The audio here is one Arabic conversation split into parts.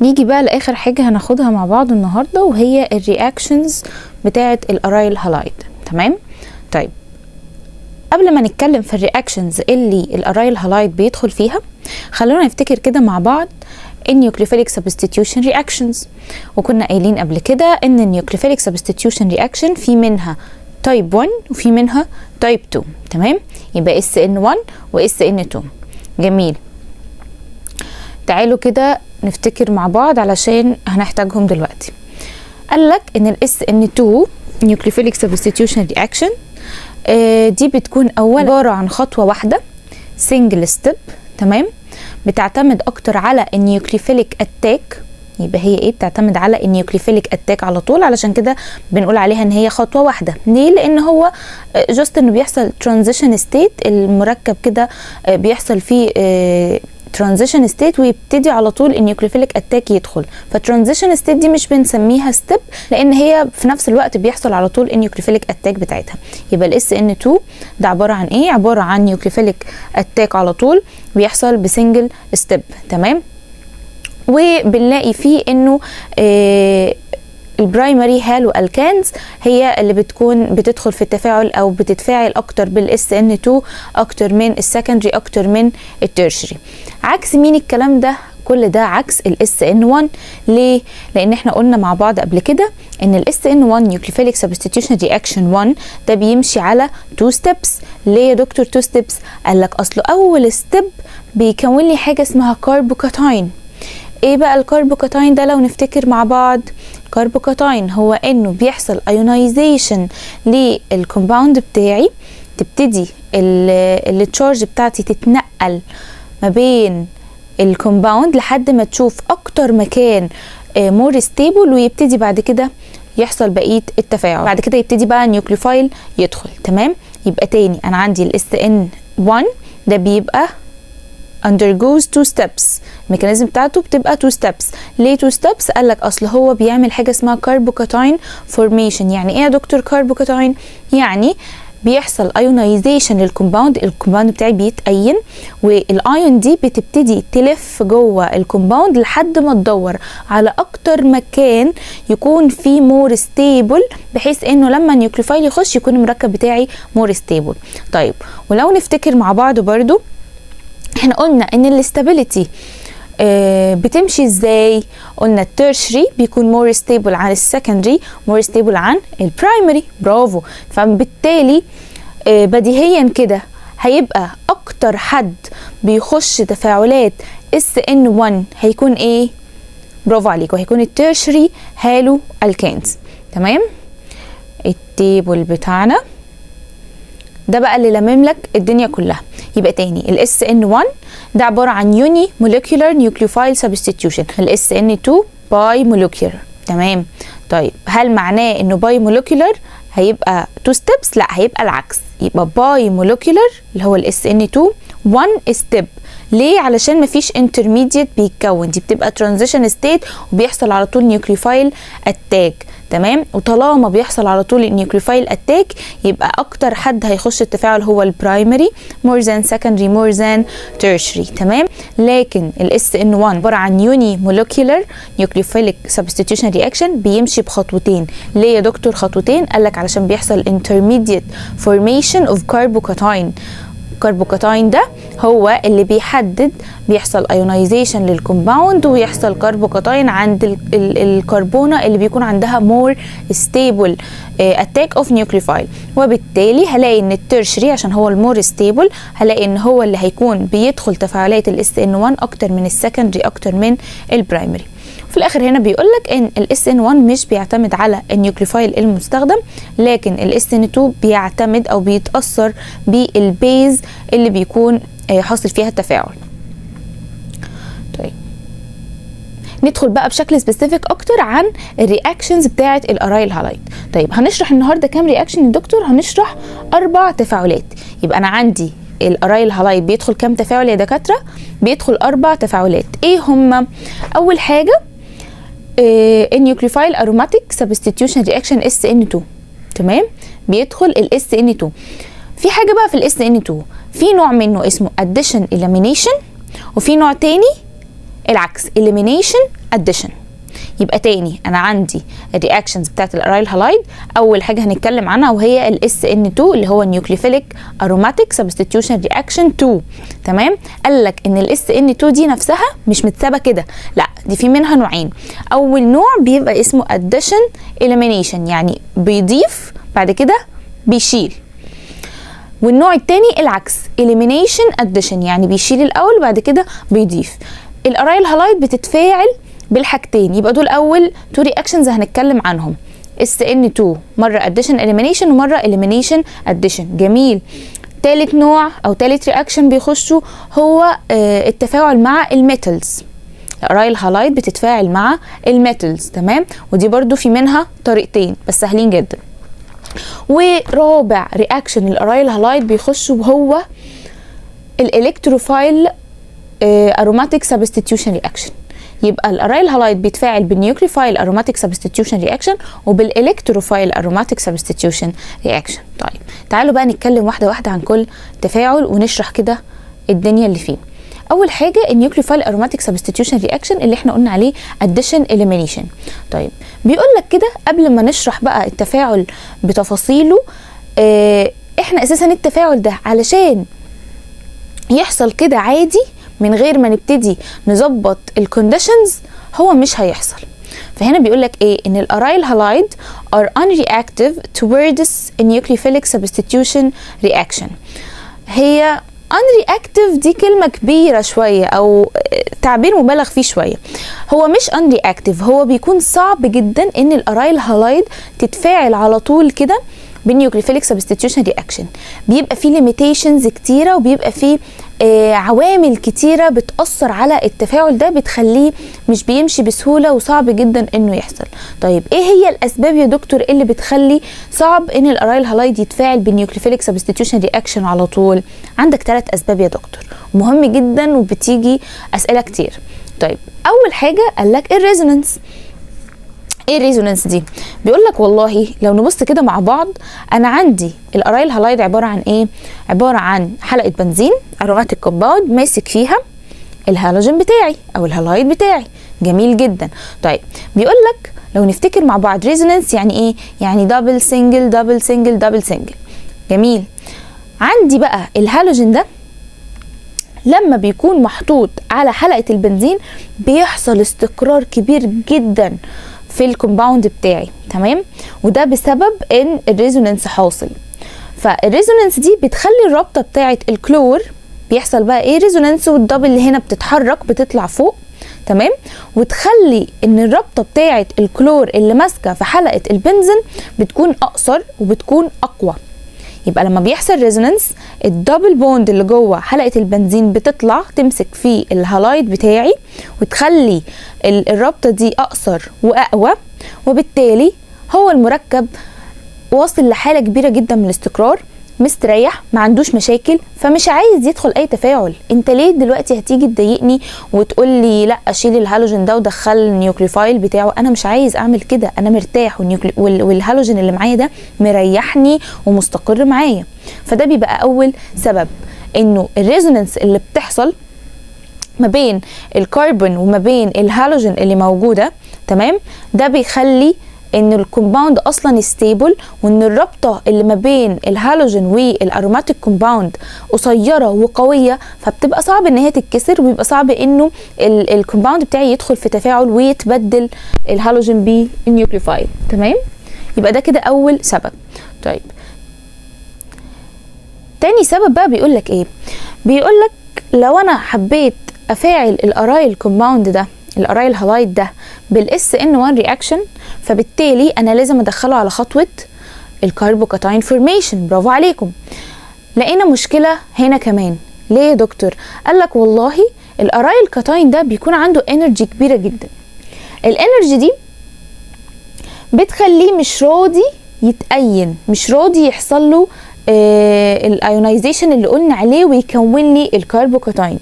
نيجي بقى لاخر حاجه هناخدها مع بعض النهارده، وهي الرياكشنز بتاعه الارايل هالايد. تمام. طيب قبل ما نتكلم في الرياكشنز اللي الارايل هالايد بيدخل فيها، خلونا نفتكر كده مع بعض النيوكليوفيليك سبستيتيوشن رياكشنز. وكنا قايلين قبل كده ان النيوكليوفيليك سبستيتيوشن رياكشن في منها تايب 1 وفي منها تايب 2. تمام. يبقى SN1 و SN2. جميل. تعالوا كده نفتكر مع بعض علشان هنحتاجهم دلوقتي. قالك ان ال SN2 نيوكليوفيليك سبستيتيوشن رياكشن دي بتكون اولا عباره عن خطوه واحده سنجل ستيب. تمام. بتعتمد اكتر على النيوكليوفيليك اتاك. يبقى هي ايه؟ بتعتمد على النيوكليوفيليك اتاك على طول، علشان كده بنقول عليها ان هي خطوه واحده. ليه؟ لان هو جاست انه بيحصل ترانزيشن ستيت، المركب كده بيحصل فيه ترانزيشن ستيت ويبتدي على طول النيوكليوفيليك اتاك يدخل. فترانزيشن ستيت دي مش بنسميها ستيب، لان هي في نفس الوقت بيحصل على طول النيوكليوفيليك اتاك بتاعتها. يبقى ال SN2 ده عباره عن ايه؟ عباره عن نيوكليوفيليك اتاك على طول بيحصل بسنجل ستيب. تمام. وبنلاقي فيه انه البرايمري هالو الكانز هي اللي بتدخل في التفاعل او بتتفاعل اكتر بال SN2 اكتر من السكندري اكتر من التيرشري. عكس مين الكلام ده؟ كل ده عكس ال SN1. ليه؟ لان احنا قلنا مع بعض قبل كده ان ال SN1 نيوكليوفيليك سبستيتيوشن رياكشن 1 ده بيمشي على 2 ستيبس. ليه يا دكتور 2 ستيبس؟ قال لك اصله اول ستيب بيكون لي حاجه اسمها كاربوكاتاين. ايه بقى الكاربوكاتاين ده؟ لو نفتكر مع بعض، الكاربوكاتاين هو انه بيحصل ايونايزيشن للكومباوند بتاعي، تبتدي التشارج بتاعتي تتنقل ما بين الكومباوند لحد ما تشوف اكتر مكان مور ستيبل، ويبتدي بعد كده يحصل بقيه التفاعل. بعد كده يبتدي بقى النيوكليوفايل يدخل. تمام. يبقى تاني انا عندي ال SN1 ده بيبقى undergoes 2 steps. الميكانيزم بتاعته بتبقى 2 steps. ليه 2 steps؟ قال لك اصل هو بيعمل حاجه اسمها كاربوكاتاين فورميشن. يعني ايه يا دكتور كاربوكاتاين؟ يعني بيحصل ايونايزيشن للكومباوند، الكومباوند بتاعي بيتأين، والايون دي بتبتدي تلف جوه الكومباوند لحد ما تدور على اكتر مكان يكون فيه مور ستيبل، بحيث انه لما النيوكليوفايل يخش يكون المركب بتاعي مور ستيبل. طيب ولو نفتكر مع بعض برضو، احنا قلنا ان الاستابيليتي بتمشي ازاي؟ قلنا التيرشري بيكون مور ستيبل عن السكندري، مور ستيبل عن البرايمري. برافو. فبالتالي بديهيا كده هيبقى اكتر حد بيخش تفاعلات SN1 هيكون ايه؟ برافو عليكم، هيكون التيرشري هالو الكانز. تمام. التيبل بتاعنا ده بقى اللي لمم لك الدنيا كلها. يبقى تاني ال SN1 ده عبارة عن يوني موليكولار نيوكليوفايل سبستيتيوشن. ال SN2 باي موليكولار. تمام. طيب هل معناه انه باي موليكولار هيبقى 2 ستيبس؟ لا، هيبقى العكس. يبقى باي موليكولار اللي هو ال SN2 1 ستيب. ليه؟ علشان مفيش انترميديت بيتكون، دي بتبقى ترانزيشن ستيت وبيحصل على طول نيوكليوفايل اتاك. تمام. وطالما بيحصل على طول النيوكليوفايل اتاك يبقى اكتر حد هيخش التفاعل هو البرايمري مور ذان سكندري مور ذان تيرشري. تمام. لكن ال SN1 عباره عن يوني موليكولار نيوكليوفيليك سبستيتيوشن رياكشن، بيمشي بخطوتين. ليه يا دكتور خطوتين؟ قال لك علشان بيحصل intermediate formation of كاربوكاتاين. الكاربوكاتاين ده هو اللي بيحصل ايونايزيشن للكومباوند ويحصل كاربوكاتاين عند الكربونه اللي بيكون عندها مور ستيبل اتاك اوف نيوكليوفايل. وبالتالي هلاقي ان التيرشري عشان هو المور ستيبل هلاقي ان هو اللي هيكون بيدخل تفاعلات ال SN1 اكتر من السكندري اكتر من البرايمري. في الاخر هنا بيقول لك ان ال SN1 مش بيعتمد على النيوكليوفايل المستخدم، لكن ال SN2 بيعتمد او بيتاثر بالبيز اللي بيكون حاصل فيها التفاعل. طيب ندخل بقى بشكل سبيسيفيك اكتر عن الرياكشنز بتاعه الارايل هالايد. طيب هنشرح النهارده كام رياكشن يا دكتور؟ هنشرح 4 تفاعلات. يبقى انا عندي الارايل هالايد بيدخل كام تفاعل يا دكاتره؟ بيدخل 4 تفاعلات. ايه هم؟ اول حاجه النيوكليوفايل اروماتيك سبستيتيوشن رياكشن SN2. تمام. بيدخل ال SN2. في حاجه بقى في ال SN2، في نوع منه اسمه addition elimination، وفي نوع تاني العكس elimination addition. يبقى تاني انا عندي الرياكشنز بتاعت الارايل هالايد. اول حاجه هنتكلم عنها وهي الاس ان 2 اللي هو النيوكليوفيليك اروماتيك سبستيتيوشن رياكشن 2. تمام. قال لك ان الاس ان 2 دي نفسها مش متسابه كده، لا دي في منها نوعين. اول نوع بيبقى اسمه addition elimination، يعني بيضيف بعد كده بيشيل. والنوع التاني العكس elimination addition، يعني بيشيل الاول وبعد كده بيضيف. الارايل هالايد بتتفاعل بالحاجتين، يبقى دول اول تو رياكشنز هنتكلم عنهم، SN2 مره addition elimination ومره elimination addition. جميل. تالت نوع او تالت رياكشن بيخشوا هو التفاعل مع الميتالز. الارايل هالايد بتتفاعل مع الميتالز. تمام. ودي برضو في منها طريقتين بس سهلين جدا. ورابع رياكشن الارايل هالايد بيخشوا وهو الالكتروفايل اروماتيك سبستيتيوشن رياكشن. يبقى الارايل هالايد بيتفاعل بالنيوكليوفايل اروماتيك سبستيتيوشن رياكشن وبالالكتروفايل اروماتيك سبستيتيوشن رياكشن. طيب تعالوا بقى نتكلم واحده واحده عن كل تفاعل ونشرح كده الدنيا اللي فيه. اول حاجه النيوكليوفايل اروماتيك سبستيتيوشن رياكشن اللي احنا قلنا عليه addition elimination. طيب بيقول لك كده قبل ما نشرح بقى التفاعل بتفاصيله، احنا اساسا التفاعل ده علشان يحصل كده عادي من غير ما نبتدي نظبط الكونديشنز هو مش هيحصل. فهنا بيقول لك ايه؟ ان الارايل هالايد are unreactive towards a nucleophilic substitution reaction. هي unreactive دي كلمة كبيرة شوية او تعبير مبالغ فيه شوية. هو مش unreactive، هو بيكون صعب جدا ان الارايل هالايد تتفاعل على طول كده بالنيوكليوفيليك سبستيتيوشن رياكشن. بيبقى فيه ليميتيشنز كتيرة وبيبقى فيه عوامل كتيرة بتأثر على التفاعل ده بتخليه مش بيمشي بسهولة وصعب جدا انه يحصل. طيب ايه هي الاسباب يا دكتور اللي بتخلي صعب ان الارايل هالايد يتفاعل بالنيوكليوفيليك سبستيتيوشن رياكشن على طول؟ عندك 3 اسباب يا دكتور، مهم جدا وبتيجي اسئلة كتير. طيب اول حاجة قالك الريزونانس. ايه الريزونانس دي؟ بيقول لك والله لو نبص كده مع بعض، انا عندي الارايل هالايد عباره عن ايه؟ عباره عن حلقه بنزين اروماتيك كومباوند ماسك فيها الهالوجين بتاعي او الهالايد بتاعي. جميل جدا. طيب بيقول لك لو نفتكر مع بعض ريزونانس يعني ايه؟ يعني دبل سنجل دبل سنجل دبل سنجل. جميل. عندي بقى الهالوجين ده لما بيكون محطوط على حلقه البنزين بيحصل استقرار كبير جدا في الكومباوند بتاعي. تمام. وده بسبب ان الريزونانس حاصل. فالريزونانس دي بتخلي الرابطه بتاعه الكلور بيحصل بقى ايه؟ ريزونانس، والدبل اللي هنا بتتحرك بتطلع فوق. تمام. وتخلي ان الرابطه بتاعه الكلور اللي ماسكه في حلقه البنزين بتكون اقصر وبتكون اقوى. يبقى لما بيحصل ريزونانس الدبل بوند اللي جوه حلقه البنزين بتطلع تمسك في الهالايد بتاعي وتخلي الرابطه دي اقصر واقوى، وبالتالي هو المركب واصل لحاله كبيره جدا من الاستقرار، مستريح، ما عندوش مشاكل، فمش عايز يدخل اي تفاعل. انت ليه دلوقتي هتيجي تضايقني وتقول لي لا شيل الهالوجين ده ودخل النيوكليوفايل بتاعه؟ انا مش عايز اعمل كده، انا مرتاح والهالوجين اللي معايا ده مريحني ومستقر معايا. فده بيبقى اول سبب، انه الريزونانس اللي بتحصل ما بين الكربون وما بين الهالوجين اللي موجوده، تمام، ده بيخلي ان الكومباوند اصلا ستيبل، وان الرابطه اللي ما بين الهالوجين والاروماتيك كومباوند قصيره وقويه، فبتبقى صعب ان هي تتكسر، وبيبقى صعب انه الكومباوند بتاعي يدخل في تفاعل ويتبدل الهالوجين بالنيوكليوفايل. تمام. يبقى ده كده اول سبب. طيب تاني سبب بقى بيقول لك ايه؟ بيقول لك لو انا حبيت افاعل الارايل كومباوند ده، الارايل هالايد ده، بالاس ان 1 رياكشن، فبالتالي انا لازم ادخله على خطوه الكربوكاتاين فورميشن. برافو عليكم. لقينا مشكله هنا كمان. ليه يا دكتور؟ قال لك والله الارايل كاتاين ده بيكون عنده انرجي كبيره جدا. الانرجي دي بتخليه مش راضي يتأين، مش راضي يحصل له الايونايزيشن اللي قلنا عليه ويكون لي الكربوكاتاين.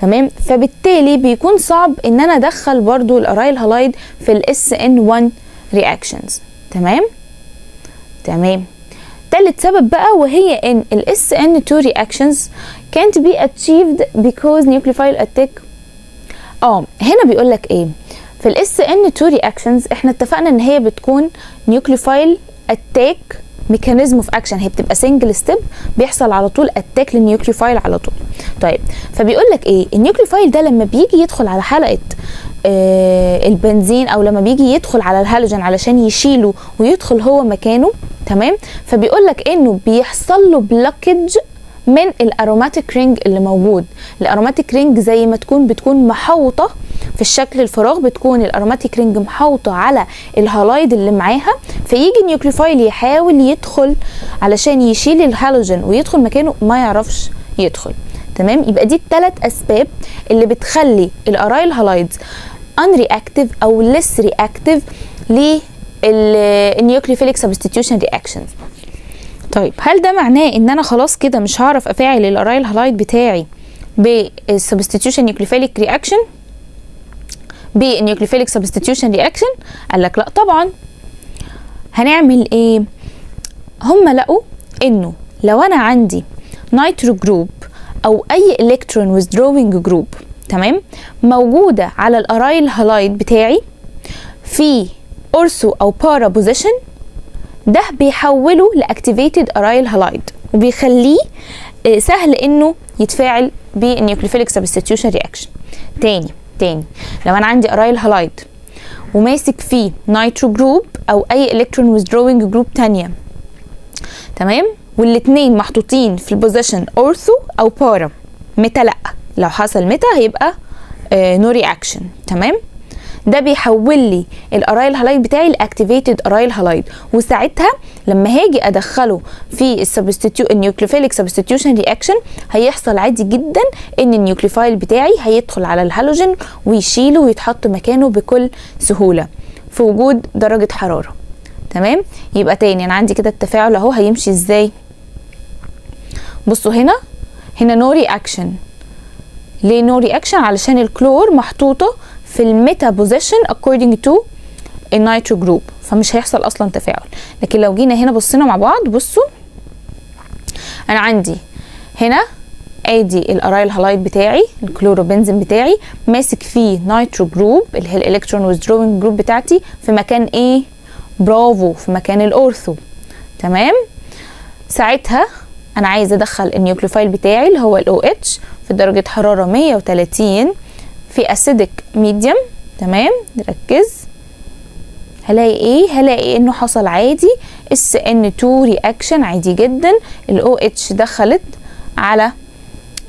تمام. فبالتالي بيكون صعب ان انا ادخل برضو الارايل هالايد في الاس ان 1 رياكشنز. تمام. تمام. تالت سبب بقى وهي ان الاس ان 2 reactions can't be achieved because nucleophile attack. هنا بيقول لك ايه؟ في ال SN2 reactions احنا اتفقنا ان هي بتكون nucleophile attack mechanism of action، هي بتبقى single step بيحصل على طول attack للنيوكليوفايل على طول. طيب فبيقول لك ايه، النيوكليوفايل ده لما بيجي يدخل على حلقة البنزين او لما بيجي يدخل على الهالوجين علشان يشيله ويدخل هو مكانه، تمام، فبيقول لك انه بيحصل له بلوكج من الاروماتيك رينج اللي موجود. الاروماتيك رينج زي ما بتكون محوطه في الشكل الفراغ، بتكون الاروماتيك رينج محوطه على الهالايد اللي معاها، فيجي النيوكليوفايل يحاول يدخل علشان يشيل الهالوجين ويدخل مكانه ما يعرفش يدخل. تمام، يبقى دي الثلاث اسباب اللي بتخلي الارايل هالايدز unreactive او less reactive للنيوكليوفيليك سبستيتيوشن رياكشنز. طيب هل ده معناه ان انا خلاص كده مش هعرف افاعل الارايل هالايد بتاعي بالسبستيتيوشن نيوكليوفيليك رياكشن بالنيوكليوفيليك سبستيتيوشن رياكشن؟ قال لك لا طبعا. هنعمل ايه؟ هم لقوا انه لو انا عندي نيترو جروب او اي الكترون ويزدروينج جروب، تمام، موجوده على الارايل هالايد بتاعي في اورثو او بارا بوزيشن، ده بيحوله لاكتيفيتد ارايل هالايد وبيخليه سهل انه يتفاعل بالنيوكليوفيليك سبستيتيوشن رياكشن. تاني لو انا عندي ارايل هالايد وماسك فيه نيترو جروب او اي الكترون ويزدروينج جروب تانية، تمام، والاتنين محطوطين في البوزيشن اورثو او بارا، ميتا لا، لو حصل ميتا هيبقى نو رياكشن، تمام، ده بيحول لي الارايل هالايد بتاعي لاكتيفيتد ارايل هالايد، وساعتها لما هاجي ادخله في النيوكليوفيليك سبستيتيوشن رياكشن هيحصل عادي جدا ان النيوكليوفايل بتاعي هيدخل على الهالوجين ويشيله ويتحط مكانه بكل سهوله في وجود درجه حراره. تمام، يبقى تاني انا عندي كده التفاعل اهو هيمشي ازاي. بصوا هنا نو رياكشن. ليه نو رياكشن؟ علشان الكلور محطوطه في الميتا بوزيشن according to النيترو جروب، فمش هيحصل اصلا تفاعل. لكن لو جينا هنا بصينا مع بعض، بصوا انا عندي هنا ادي الارايل هالايد بتاعي، الكلوروبنزين بتاعي ماسك فيه نيترو جروب اللي هي الالكترون ويزدروينج جروب بتاعتي في مكان ايه؟ برافو، في مكان الاورثو. تمام، ساعتها انا عايزه ادخل النيوكليوفايل بتاعي اللي هو الاو اتش في درجه حراره 130 في اسيدك ميديوم. تمام، نركز، هلاقي انه حصل عادي SN2 رياكشن عادي جدا. الاو اتش دخلت على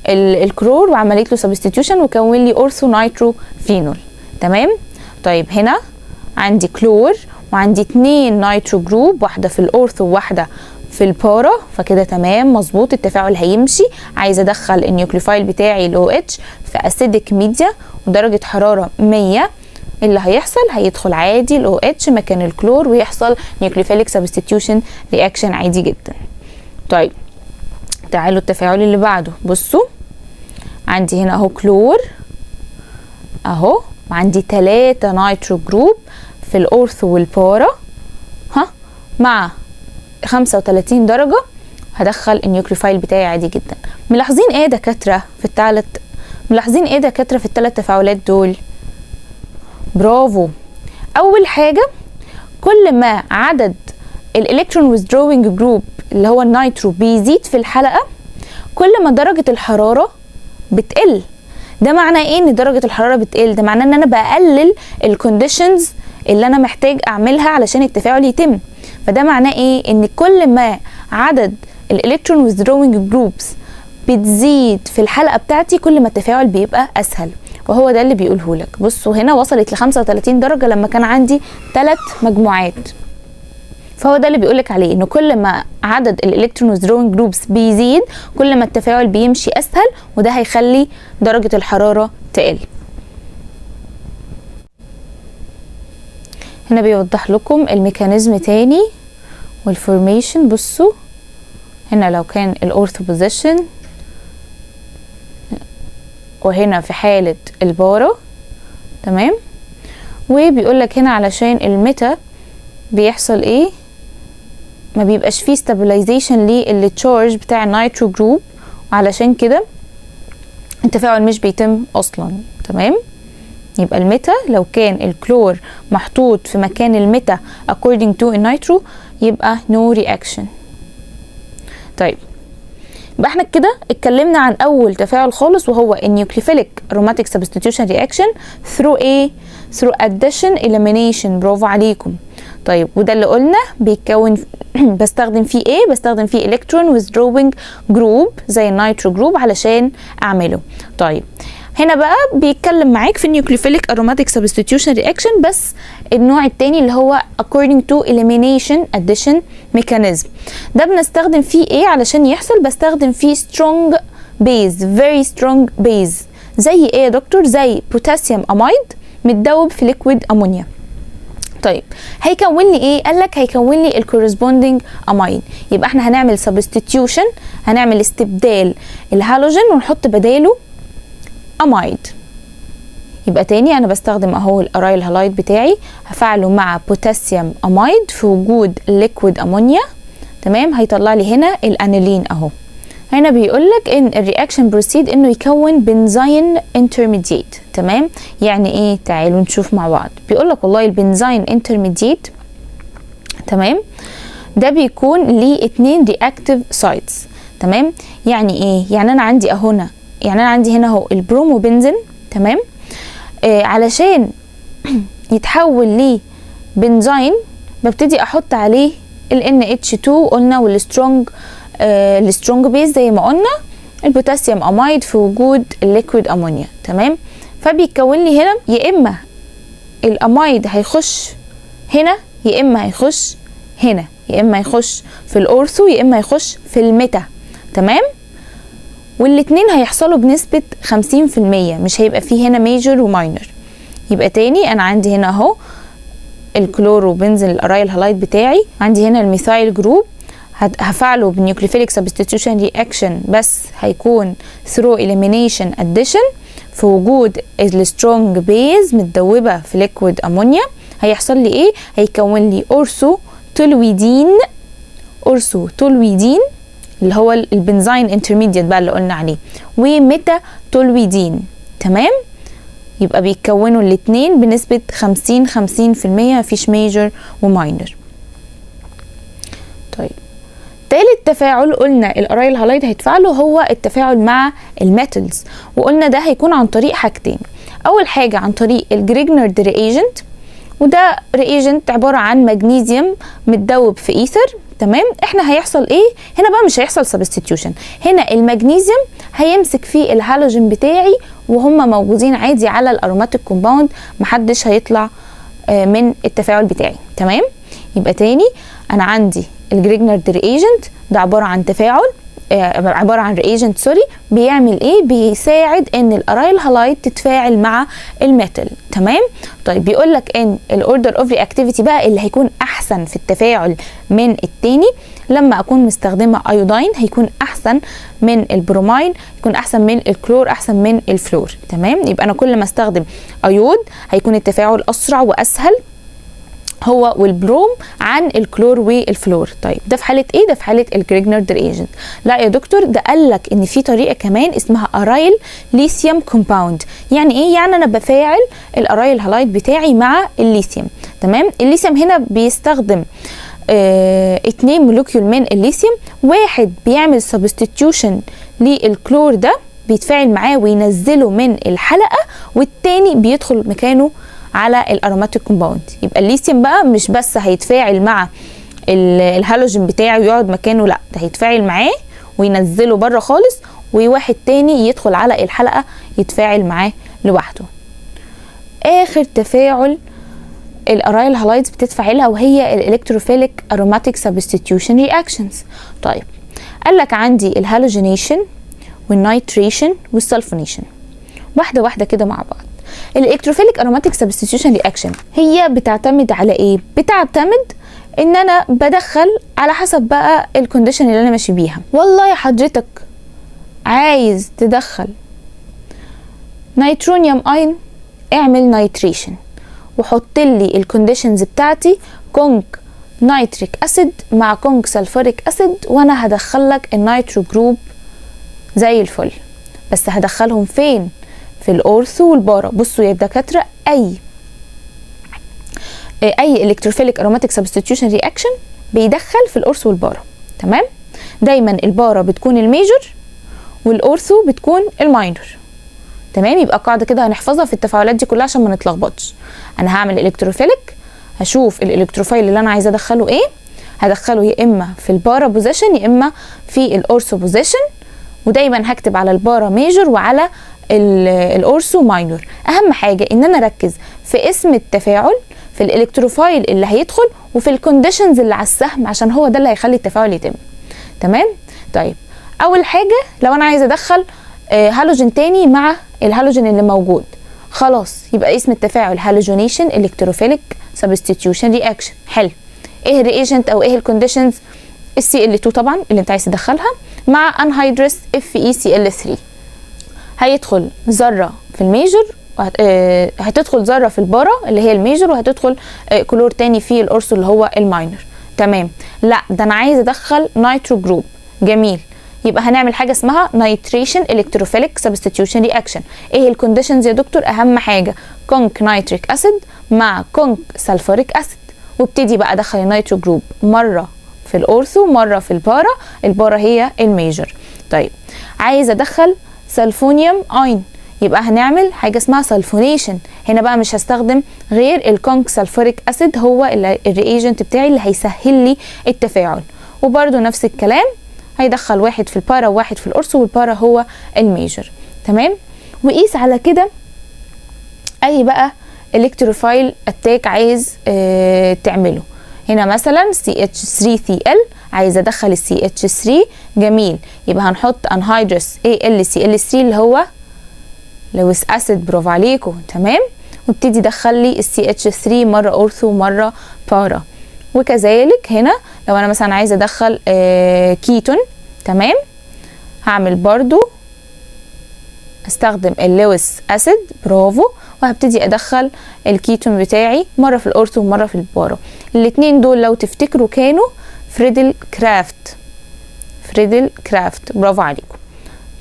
الكلور وعملت له سبستيتيوشن وكون لي اورثو نيترو فينول. تمام، طيب هنا عندي كلور وعندي 2 نيترو جروب، واحده في الاورثو وواحده في البارا، فكده تمام مظبوط، التفاعل هيمشي. عايزه ادخل النيوكليوفايل بتاعي الاو اتش في اسيدك ميديا ودرجه حراره 100، اللي هيحصل هيدخل عادي الاو اتش مكان الكلور ويحصل نيوكليوفيليك سبستيتيوشن رياكشن عادي جدا. طيب تعالوا التفاعل اللي بعده. بصوا عندي هنا اهو كلور اهو، وعندي 3 نيترو جروب في الاورثو والبارا مع 35 درجه، هدخل النيوكليوفايل بتاعي عادي جدا. ملاحظين ايه يا دكاتره في الثلاث تفاعلات دول؟ برافو، اول حاجه كل ما عدد الالكترون ويزدروينج جروب اللي هو النيترو بيزيد في الحلقه كل ما درجه الحراره بتقل. ده معناه ايه ان درجه الحراره بتقل؟ ده معناه ان انا بقلل الكونديشنز اللي انا محتاج اعملها علشان التفاعل يتم. فده معناه ايه؟ ان كل ما عدد الالكترون ويزدروينج جروبس بتزيد في الحلقه بتاعتي كل ما التفاعل بيبقى اسهل، وهو ده اللي بيقوله لك. بصوا هنا وصلت ل 35 درجه لما كان عندي 3 مجموعات، فهو ده اللي بيقولك عليه انه كل ما عدد الالكترون ويزدروينج جروبس بيزيد كل ما التفاعل بيمشي اسهل، وده هيخلي درجه الحراره تقل. هنا بيوضح لكم الميكانيزم تاني والفورميشن. بصوا هنا لو كان الاورثو بوزيشن، وهنا في حالة البارا، تمام، وبيقولك هنا علشان الميتا بيحصل ايه؟ ما بيبقاش فيه stabilization للتشارج بتاع النيترو جروب، وعلشان كده التفاعل مش بيتم اصلا. تمام، يبقى الميتا لو كان الكلور محطوط في مكان الميتا according to النيترو يبقى no reaction. طيب يبقى احنا كده اتكلمنا عن اول تفاعل خالص وهو النيوكليفيليك aromatic substitution reaction through ايه؟ through addition elimination. برافو عليكم. طيب وده اللي قلنا بيتكون بستخدم فيه ايه؟ بستخدم فيه electron withdrawing group زي النيترو جروب علشان اعمله. طيب هنا بقى بيتكلم معاك في النيوكليفيليك aromatic substitution reaction بس النوع التاني اللي هو according to elimination addition mechanism. ده بنستخدم فيه ايه علشان يحصل؟ بستخدم فيه strong base very strong base. زي ايه يا دكتور؟ زي بوتاسيوم امايد متدوب في ليكويد امونيا. طيب هيكون لي ايه؟ قال لك هيكون لي الكورسبوندينج امايد. يبقى احنا هنعمل سبستيتيوشن، هنعمل استبدال الهالوجين ونحط بداله امايد. يبقى تاني انا بستخدم اهو الارايل هالايد بتاعي هفعله مع بوتاسيوم امايد في وجود ليكويد امونيا. تمام، هيطلع لي هنا الانيلين اهو. هنا بيقول لك ان الرياكشن بروسيد انه يكون بنزين انترميديت. تمام، يعني ايه؟ تعالوا نشوف مع بعض. بيقول لك والله البنزين انترميديت تمام ده بيكون ليه 2 رياكتيف سايتس. تمام، يعني ايه؟ يعني انا عندي اهو انا عندي هنا اهو البروموبنزين. تمام، علشان يتحول ليه بنزين ببتدي احط عليه ال NH2 قلنا والسترونج السترونج بيز زي ما قلنا البوتاسيوم امايد في وجود الليكويد امونيا. تمام، فبيتكون لي هنا يا اما الامايد هيخش هنا يا اما هيخش هنا، يا اما هيخش في الاورثو يا اما هيخش في الميتا. تمام، والاتنين هيحصلوا بنسبة 50%، مش هيبقى فيه هنا ميجر وماينر. يبقى تاني انا عندي هنا اهو الكلورو بنزل الارايل هالايد بتاعي، عندي هنا الميثايل جروب هفعله بالنيوكليفيليك سبستيتيوشن رياكشن بس هيكون through elimination addition في وجود السترونج بيز متدوبة في ليكويد امونيا. هيحصل لي ايه؟ هيكون لي اورثو تولويدين اللي هو البنزين انترميديت بقى اللي قلنا عليه، وميتا تولويدين. تمام، يبقى بيتكونوا الاتنين بنسبة 50% مفيش ميجر وماينر. طيب تالت تفاعل قلنا الارايل هالايد هيتفاعله هو التفاعل مع الميتالز، وقلنا ده هيكون عن طريق حاجتين. اول حاجة عن طريق الجريجنرد رياجنت، وده رياجنت عبارة عن مغنيسيوم متدوب في ايثر. تمام، احنا هيحصل ايه هنا بقى؟ مش هيحصل سبستيتيوشن، هنا المغنيسيوم هيمسك فيه الهالوجين بتاعي وهم موجودين عادي على الاروماتيك كومباوند، محدش هيطلع من التفاعل بتاعي. تمام، يبقى تاني انا عندي الجريجنرد رياجنت ده عبارة عن تفاعل عبارة عن رياجنت بيعمل ايه؟ بيساعد ان الارايل هالايد تتفاعل مع الميتال. تمام، طيب بيقول لك ان الاوردر اوف رياكتيفيتي بقى اللي هيكون احسن في التفاعل من التاني لما اكون مستخدمه ايودين هيكون احسن من البرومين، يكون احسن من الكلور، احسن من الفلور. تمام، يبقى انا كل ما استخدم ايود هيكون التفاعل اسرع واسهل هو والبروم عن الكلور والفلور. طيب ده في حاله ايه؟ ده في حاله الجريجنرد رياجنت. لا يا دكتور، ده قال لك ان في طريقه كمان اسمها ارايل ليثيوم كومباوند. يعني ايه؟ يعني انا بفاعل الارايل هالايد بتاعي مع الليثيوم. تمام، الليثيوم هنا بيستخدم 2 مولكيول من الليثيوم، واحد بيعمل سبستيتيوشن للكلور ده بيتفاعل معاه وينزله من الحلقه، والتاني بيدخل مكانه على الاروماتيك كومباوند. يبقى الليثيوم بقى مش بس هيتفاعل مع الهالوجين بتاعه ويقعد مكانه، لا ده هيتفاعل معاه وينزله بره خالص، وواحد تاني يدخل على الحلقه يتفاعل معاه لوحده. اخر تفاعل الارايل هالايدز بتتفاعلها وهي الالكتروفيليك اروماتيك سبستيتيوشن رياكشنز. طيب قال لك عندي الهالوجينيشن والنيتريشن والسلفونيشن، واحده واحده كده مع بعض. الالكتروفيليك اروماتيك سبستيتيوشن رياكشن هي بتعتمد على ايه؟ بتعتمد ان انا بدخل على حسب بقى الكونديشن اللي انا ماشي بيها. والله يا حضرتك عايز تدخل نيترونيوم اين، اعمل نيتريشن وحط لي الكونديشنز بتاعتي كونك نيتريك اسيد مع كونك سلفوريك اسيد، وانا هدخل لك النيترو جروب زي الفل. بس هدخلهم فين؟ في الاورثو والبارا. بصوا يا دكاتره، اي الكتروفيليك اروماتيك سبستيتيوشن رياكشن بيدخل في الاورثو والبارا. تمام؟ دايما البارا بتكون الميجور والاورثو بتكون الماينور. تمام؟ يبقى قاعده كده هنحفظها في التفاعلات دي كلها عشان ما نتلخبطش. انا هعمل الكتروفيليك، هشوف الالكتروفايل اللي انا عايزه ادخله ايه، هدخله يا اما في البارا بوزيشن يا اما في الاورثو بوزيشن، ودايما هكتب على البارا ميجور وعلى الاورثو ماينور. اهم حاجه ان انا اركز في اسم التفاعل، في الالكتروفايل اللي هيدخل، وفي الكونديشنز اللي على السهم، عشان هو ده اللي هيخلي التفاعل يتم. تمام؟ طيب اول حاجه لو انا عايزه ادخل هالوجين تاني مع الهالوجين اللي موجود، خلاص يبقى اسم التفاعل هالوجينيشن الكتروفيليك سبستيتيوشن رياكشن. حلو. ايه الرياجنت او ايه الكونديشنز؟ الCl2 طبعا اللي انت عايز تدخلها مع انهيدرس FeCl3. هيدخل ذره في الميجور هتدخل ذره في البارا اللي هي الميجور، وهتدخل كلور تاني في الاورثو اللي هو الماينور. تمام؟ لا ده انا عايز ادخل نيترو جروب. جميل. يبقى هنعمل حاجه اسمها نيتريشن الكتروفيليك سبستيتيوشن رياكشن. ايه الكونديشنز يا دكتور؟ اهم حاجه كونك نيتريك اسيد مع كونك سلفوريك اسيد، وابتدي بقى ادخل النيترو جروب مره في الاورثو مره في البارا. البارا هي الميجر. طيب عايز ادخل سلفونيوم اين، يبقى هنعمل حاجه اسمها سلفونيشن. هنا بقى مش هستخدم غير الكونك سلفوريك اسيد، هو الرياجنت بتاعي اللي هيسهل لي التفاعل. وبرده نفس الكلام، هيدخل واحد في البارا وواحد في الاورثو، والبارا هو الميجر. تمام؟ وقيس على كده اي بقى الكتروفايل اتاك عايز تعمله. هنا مثلا CH3Cl، عايز ادخل CH3. جميل. يبقى هنحط انهيدرس AlCl3 اللي هو لويس اسيد. برافو عليكم. تمام؟ وابتدي دخل لي CH3 مره اورثو ومره بارا. وكذلك هنا لو انا مثلا عايزه ادخل كيتون، تمام، هعمل برضو استخدم اللويس اسيد. برافو. وهبتدي ادخل الكيتون بتاعي مره في الاورثو ومره في البارا. الاثنين دول لو تفتكروا كانوا فريدل كرافت. برافو عليكم.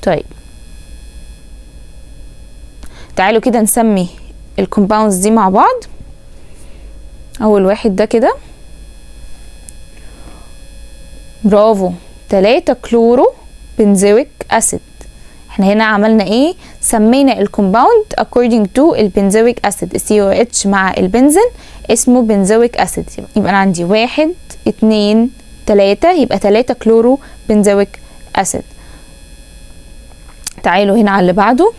طيب تعالوا كده نسمي الكومباوندز دي مع بعض. اول واحد ده كده، برافو، 3 كلورو بنزويك اسيد. احنا هنا عملنا ايه؟ سمينا الكومباوند according to البنزويك اسيد. COH مع البنزين اسمه بنزويك اسيد. يبقى انا عندي 1 2 3، يبقى 3 كلورو بنزويك اسيد. تعالوا هنا على اللي بعده.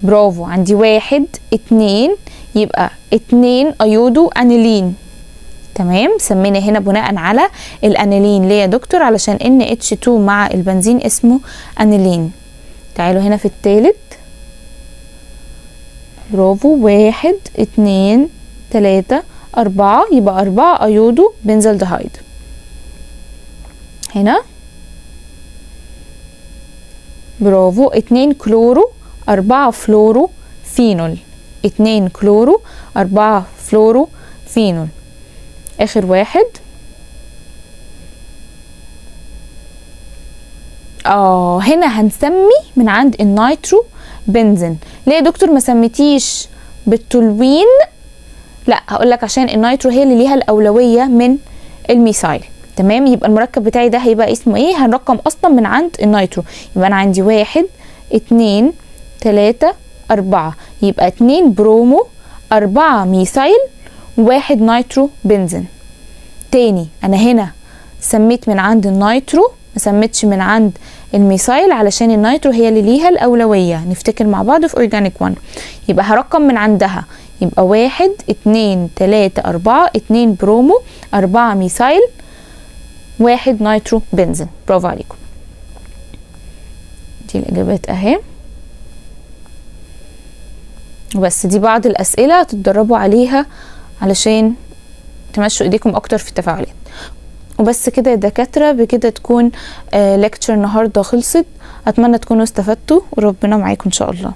برافو، عندي 1 2، يبقى 2 ايودو انيلين. تمام؟ سمينا هنا بناء على الانيلين. ليه يا دكتور؟ علشان NH2 مع البنزين اسمه انيلين. تعالوا هنا في الثالث. برافو، 1 2 3 4، يبقى 4 ايودو بنزلدهايد. هنا برافو، 2 كلورو 4 فلورو فينول. 2 كلورو 4 فلورو فينول. اخر واحد هنا هنسمي من عند النيترو بنزين. ليه يا دكتور ما سميتيش بالتولوين؟ لا، هقولك عشان النيترو هي اللي ليها الاولويه من الميثايل. تمام؟ يبقى المركب بتاعي ده هيبقى اسمه ايه؟ هنرقم اصلا من عند النيترو. يبقى انا عندي 1 2 3 4، يبقى 2 برومو 4 ميثايل 1 نيترو بنزين. تاني، انا هنا سميت من عند النيترو، ما سميتش من عند الميثايل علشان النيترو هي اللي ليها الاولويه. نفتكر مع بعض في اورجانيك 1. يبقى هرقم من عندها، يبقى 1 2 3 4، 2 برومو 4 ميثايل 1 نيترو بنزين. برافو عليكم. دي الاجابات اهي. وبس دي بعض الاسئله تتدربوا عليها علشان تمشوا ايديكم اكتر في التفاعلات. وبس كده يا دكاتره، بكده تكون ليكتشر النهارده خلصت. اتمنى تكونوا استفدتوا وربنا معاكم ان شاء الله.